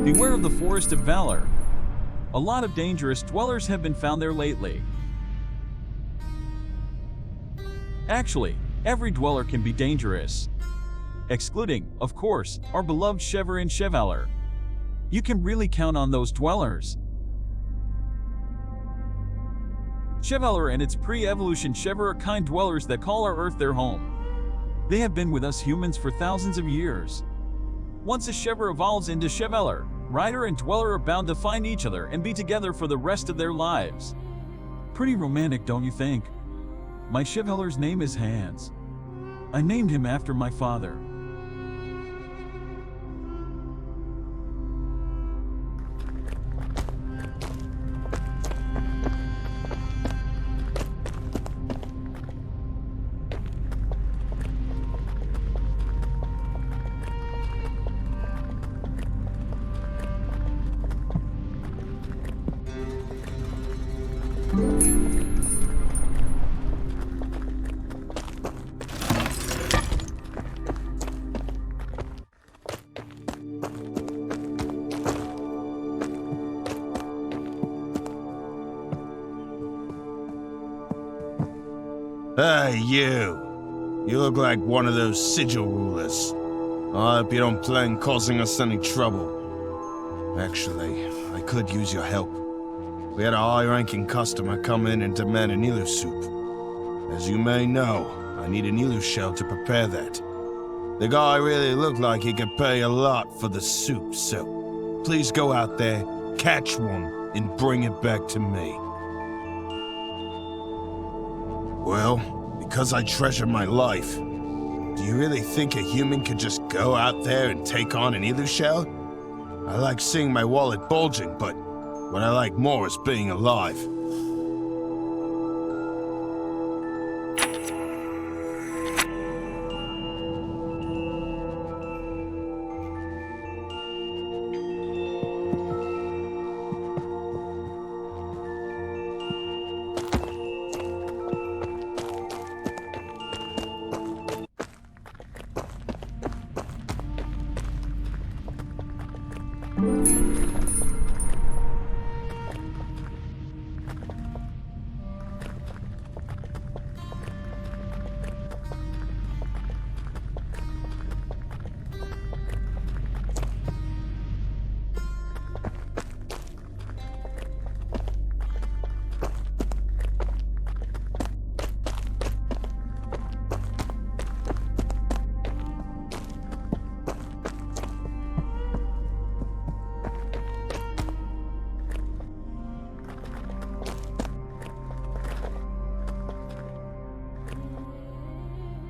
Beware of the Forest of Valor. A lot of dangerous dwellers have been found there lately. Actually, every dweller can be dangerous. Excluding, of course, our beloved Shever and Chevaler. You can really count on those dwellers. Chevaler and its pre-evolution Shever are kind dwellers that call our Earth their home. They have been with us humans for thousands of years. Once a Shever evolves into Chevaler, Rider and Dweller are bound to find each other and be together for the rest of their lives. Pretty romantic, don't you think? My Chevaler's name is Hans. I named him after my father. Hey, you! You look like one of those sigil rulers. I hope you don't plan causing us any trouble. Actually, I could use your help. We had a high-ranking customer come in and demand an elu soup. As you may know, I need an elu shell to prepare that. The guy really looked like he could pay a lot for the soup, so please go out there, catch one, and bring it back to me. Well, because I treasure my life, do you really think a human could just go out there and take on an elu shell? I like seeing my wallet bulging, but what I like more is being alive.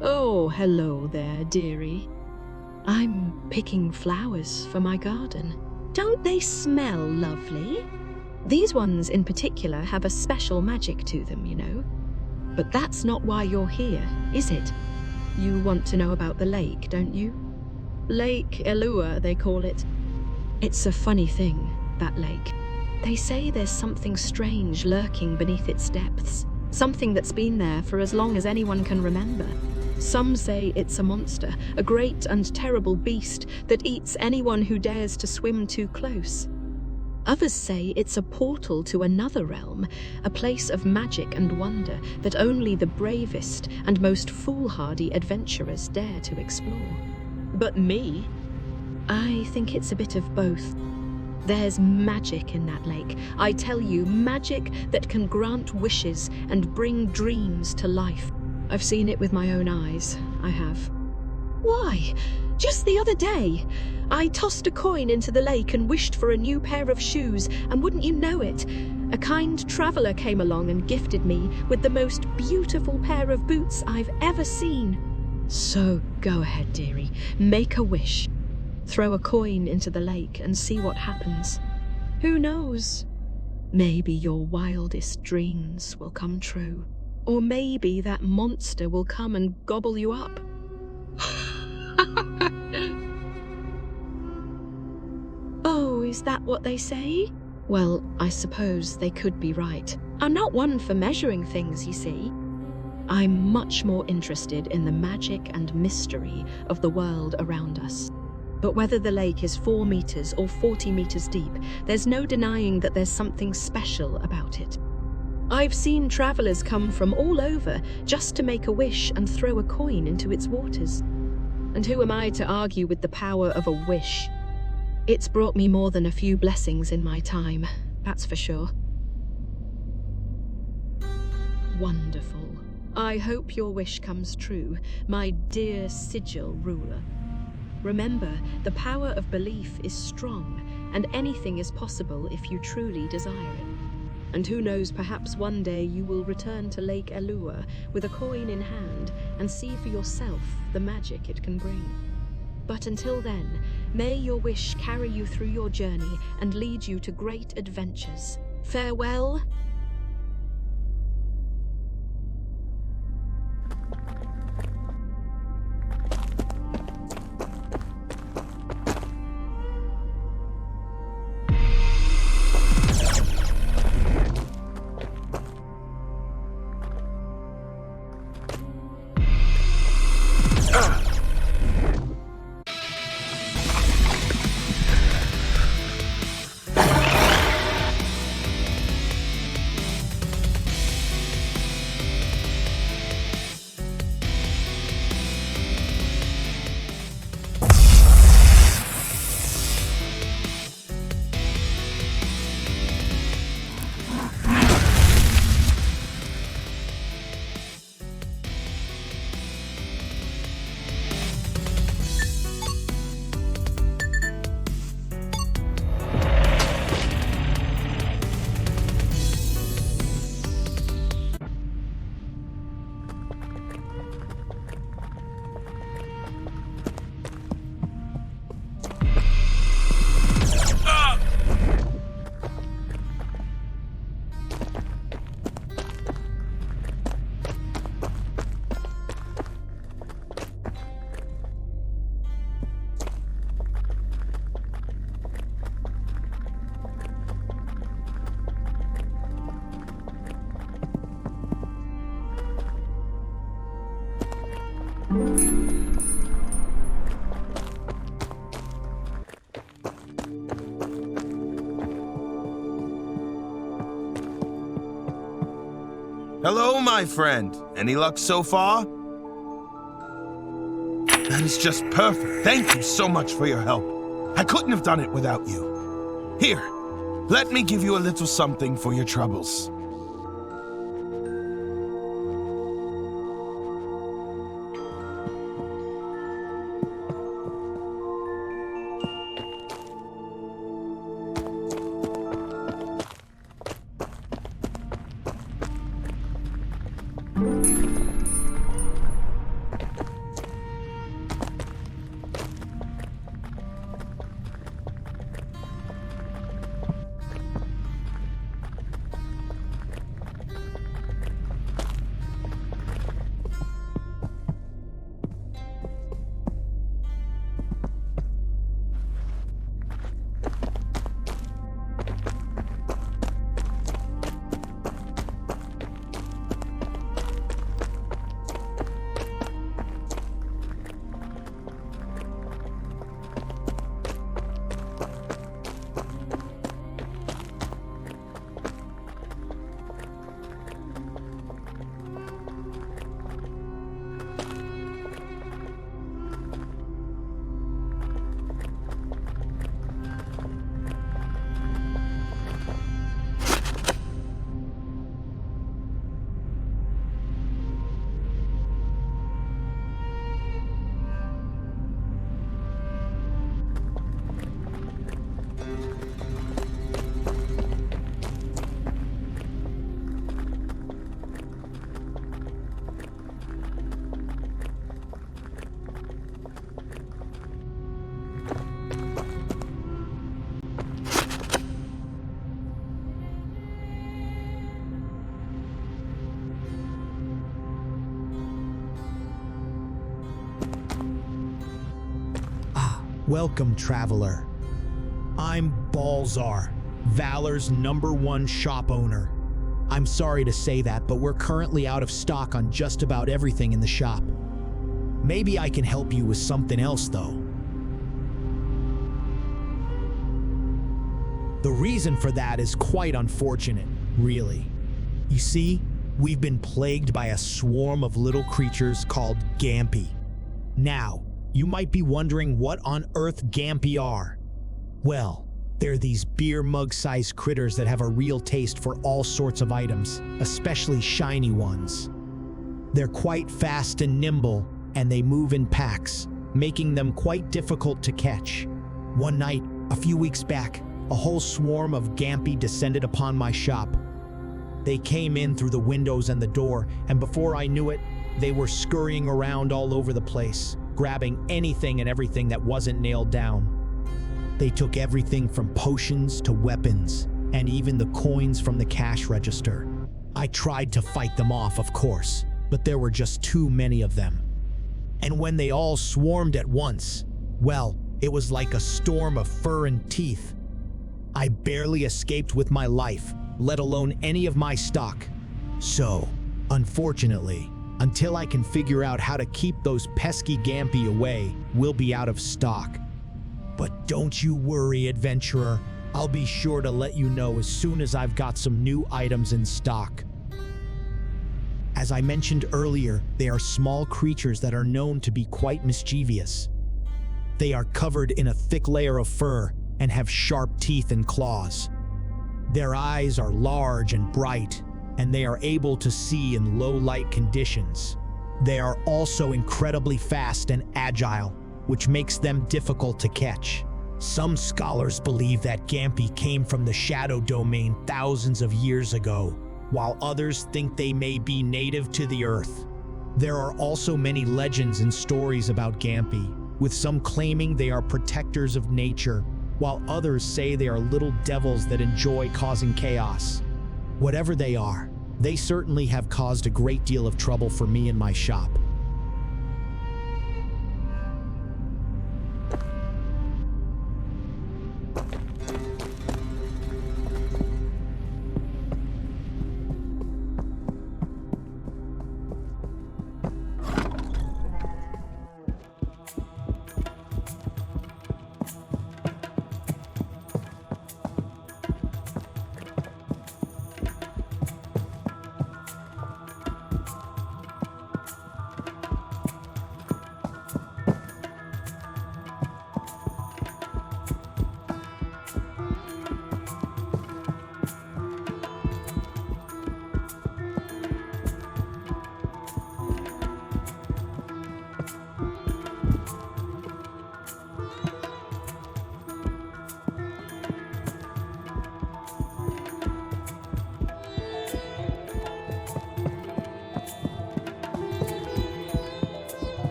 Oh, hello there, dearie. I'm picking flowers for my garden. Don't they smell lovely? These ones in particular have a special magic to them, you know. But that's not why you're here, is it? You want to know about the lake, don't you? Lake Elua, they call it. It's a funny thing, that lake. They say there's something strange lurking beneath its depths. Something that's been there for as long as anyone can remember. Some say it's a monster, a great and terrible beast that eats anyone who dares to swim too close. Others say it's a portal to another realm, a place of magic and wonder that only the bravest and most foolhardy adventurers dare to explore. But me, I think it's a bit of both. There's magic in that lake. I tell you, magic that can grant wishes and bring dreams to life. I've seen it with my own eyes, I have. Why? Just the other day, I tossed a coin into the lake and wished for a new pair of shoes, and wouldn't you know it, a kind traveller came along and gifted me with the most beautiful pair of boots I've ever seen. So go ahead, dearie, make a wish. Throw a coin into the lake and see what happens. Who knows? Maybe your wildest dreams will come true. Or maybe that monster will come and gobble you up. Oh, is that what they say? Well, I suppose they could be right. I'm not one for measuring things, you see. I'm much more interested in the magic and mystery of the world around us. But whether the lake is 4 meters or 40 meters deep, there's no denying that there's something special about it. I've seen travelers come from all over just to make a wish and throw a coin into its waters. And who am I to argue with the power of a wish? It's brought me more than a few blessings in my time, that's for sure. Wonderful. I hope your wish comes true, my dear sigil ruler. Remember, the power of belief is strong, and anything is possible if you truly desire it. And who knows, perhaps one day you will return to Lake Elua with a coin in hand and see for yourself the magic it can bring. But until then, may your wish carry you through your journey and lead you to great adventures. Farewell. Hello, my friend. Any luck so far? That is just perfect. Thank you so much for your help. I couldn't have done it without you. Here, let me give you a little something for your troubles. Welcome, traveler. I'm Balzar, Valor's #1 shop owner. I'm sorry to say that, but we're currently out of stock on just about everything in the shop. Maybe I can help you with something else, though. The reason for that is quite unfortunate, really. You see, we've been plagued by a swarm of little creatures called Gampi. Now, you might be wondering what on earth Gampi are. Well, they're these beer mug-sized critters that have a real taste for all sorts of items, especially shiny ones. They're quite fast and nimble, and they move in packs, making them quite difficult to catch. One night, a few weeks back, a whole swarm of Gampi descended upon my shop. They came in through the windows and the door, and before I knew it, they were scurrying around all over the place, grabbing anything and everything that wasn't nailed down. They took everything from potions to weapons, and even the coins from the cash register. I tried to fight them off, of course, but there were just too many of them. And when they all swarmed at once, well, it was like a storm of fur and teeth. I barely escaped with my life, let alone any of my stock. So, unfortunately, until I can figure out how to keep those pesky Gampi away, we'll be out of stock. But don't you worry, adventurer. I'll be sure to let you know as soon as I've got some new items in stock. As I mentioned earlier, they are small creatures that are known to be quite mischievous. They are covered in a thick layer of fur and have sharp teeth and claws. Their eyes are large and bright, and they are able to see in low light conditions. They are also incredibly fast and agile, which makes them difficult to catch. Some scholars believe that Gampi came from the Shadow Domain thousands of years ago, while others think they may be native to the Earth. There are also many legends and stories about Gampi, with some claiming they are protectors of nature, while others say they are little devils that enjoy causing chaos. Whatever they are, they certainly have caused a great deal of trouble for me and my shop.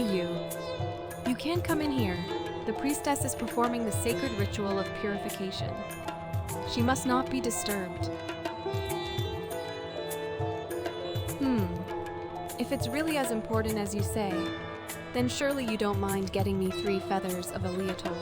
Hey, you. You can't come in here. The priestess is performing the sacred ritual of purification. She must not be disturbed. If it's really as important as you say, then surely you don't mind getting me 3 feathers of Eliatol.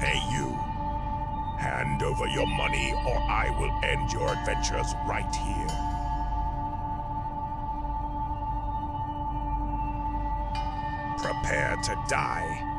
Hey, you. Hand over your money, or I will end your adventures right here. Prepare to die.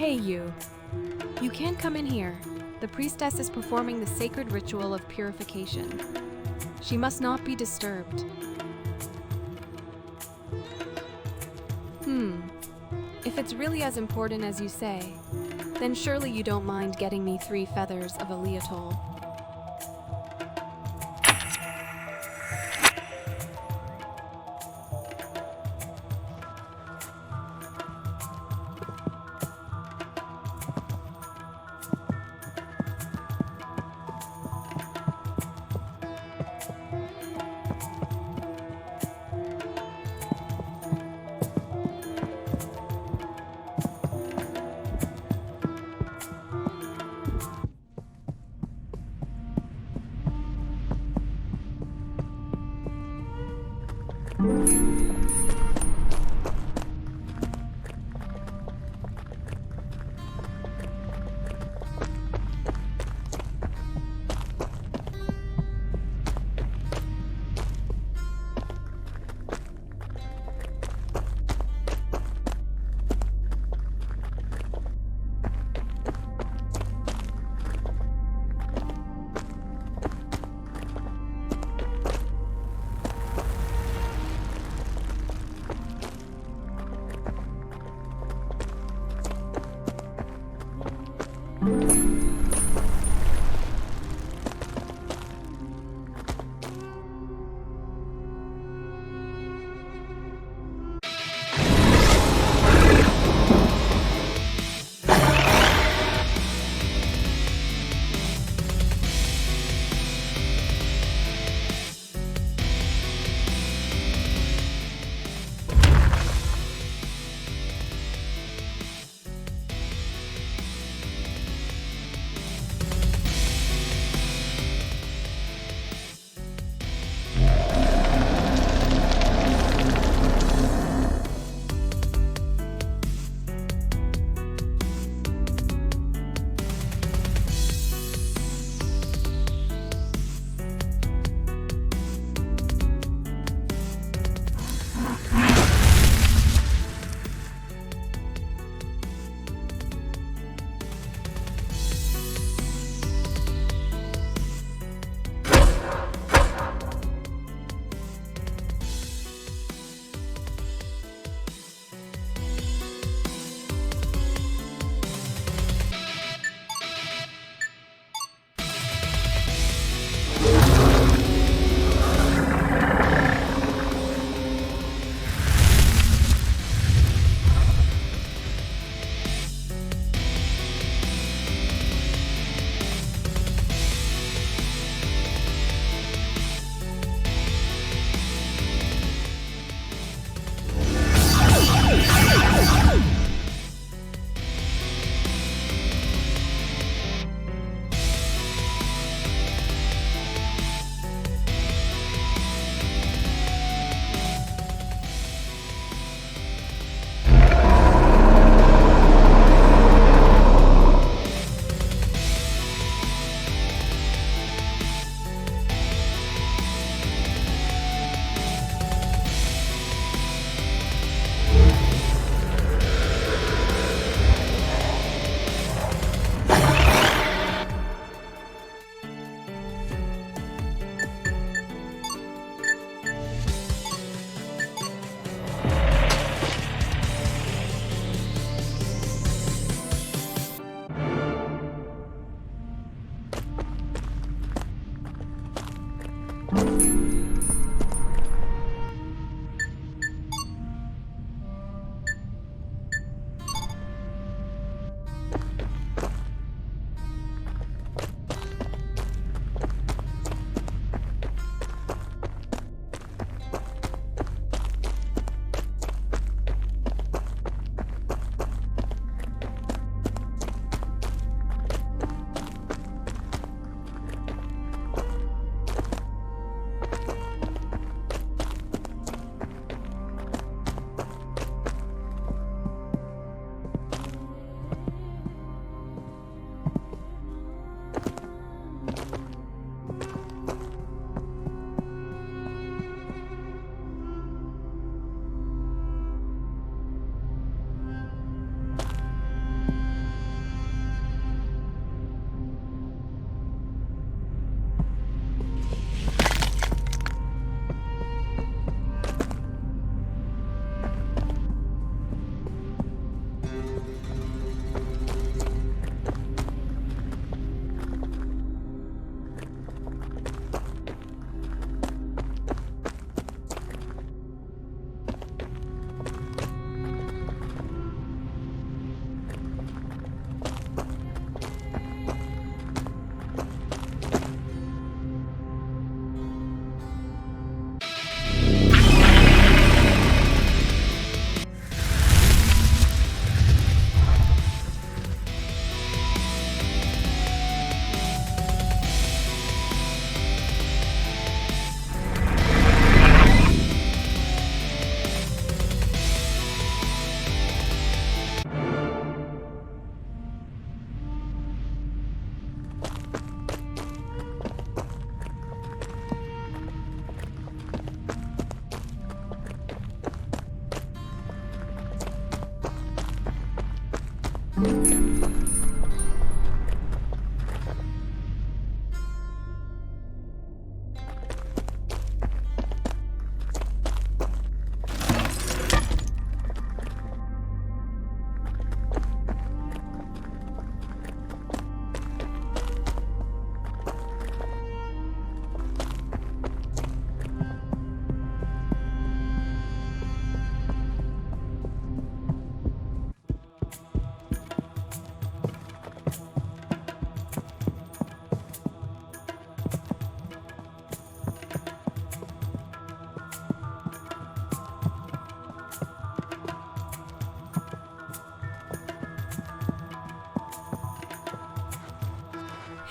Hey, you. You can't come in here. The priestess is performing the sacred ritual of purification. She must not be disturbed. If it's really as important as you say, then surely you don't mind getting me 3 feathers of Aleatol.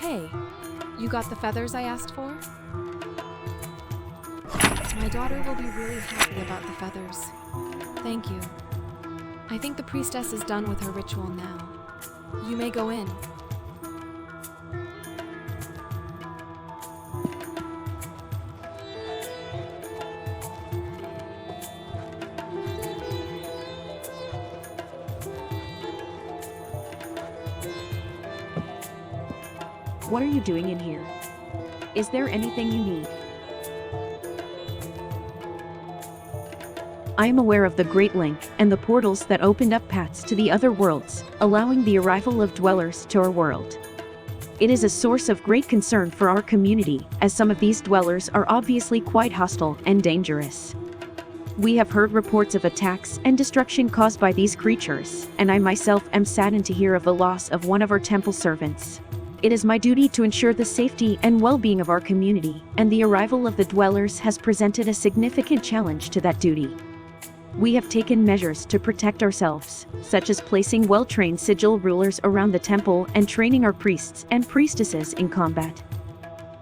Hey, you got the feathers I asked for? My daughter will be really happy about the feathers. Thank you. I think the priestess is done with her ritual now. You may go in. What are you doing in here? Is there anything you need? I am aware of the Great Link and the portals that opened up paths to the other worlds, allowing the arrival of dwellers to our world. It is a source of great concern for our community, as some of these dwellers are obviously quite hostile and dangerous. We have heard reports of attacks and destruction caused by these creatures, and I myself am saddened to hear of the loss of one of our temple servants. It is my duty to ensure the safety and well-being of our community, and the arrival of the dwellers has presented a significant challenge to that duty. We have taken measures to protect ourselves, such as placing well-trained sigil rulers around the temple and training our priests and priestesses in combat.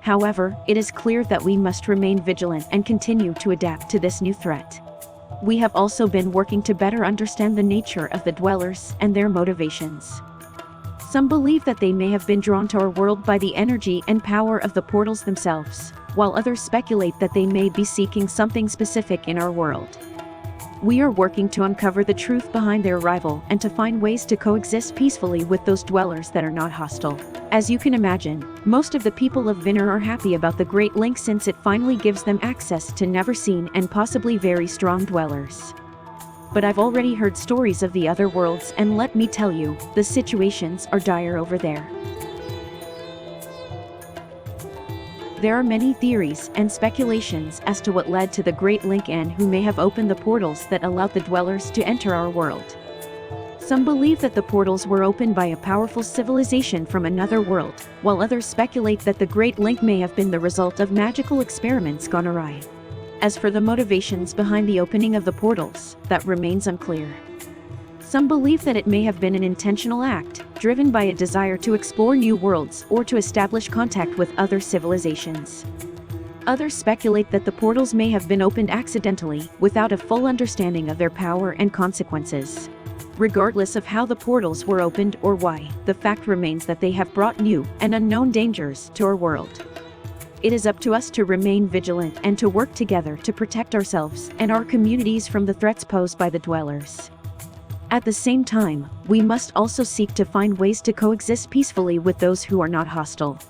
However, it is clear that we must remain vigilant and continue to adapt to this new threat. We have also been working to better understand the nature of the dwellers and their motivations. Some believe that they may have been drawn to our world by the energy and power of the portals themselves, while others speculate that they may be seeking something specific in our world. We are working to uncover the truth behind their arrival and to find ways to coexist peacefully with those dwellers that are not hostile. As you can imagine, most of the people of Vinor are happy about the Great Link since it finally gives them access to never-seen and possibly very strong dwellers. But I've already heard stories of the other worlds, and let me tell you, the situations are dire over there. There are many theories and speculations as to what led to the Great Link and who may have opened the portals that allowed the dwellers to enter our world. Some believe that the portals were opened by a powerful civilization from another world, while others speculate that the Great Link may have been the result of magical experiments gone awry. As for the motivations behind the opening of the portals, that remains unclear. Some believe that it may have been an intentional act, driven by a desire to explore new worlds or to establish contact with other civilizations. Others speculate that the portals may have been opened accidentally, without a full understanding of their power and consequences. Regardless of how the portals were opened or why, the fact remains that they have brought new and unknown dangers to our world. It is up to us to remain vigilant and to work together to protect ourselves and our communities from the threats posed by the dwellers. At the same time, we must also seek to find ways to coexist peacefully with those who are not hostile.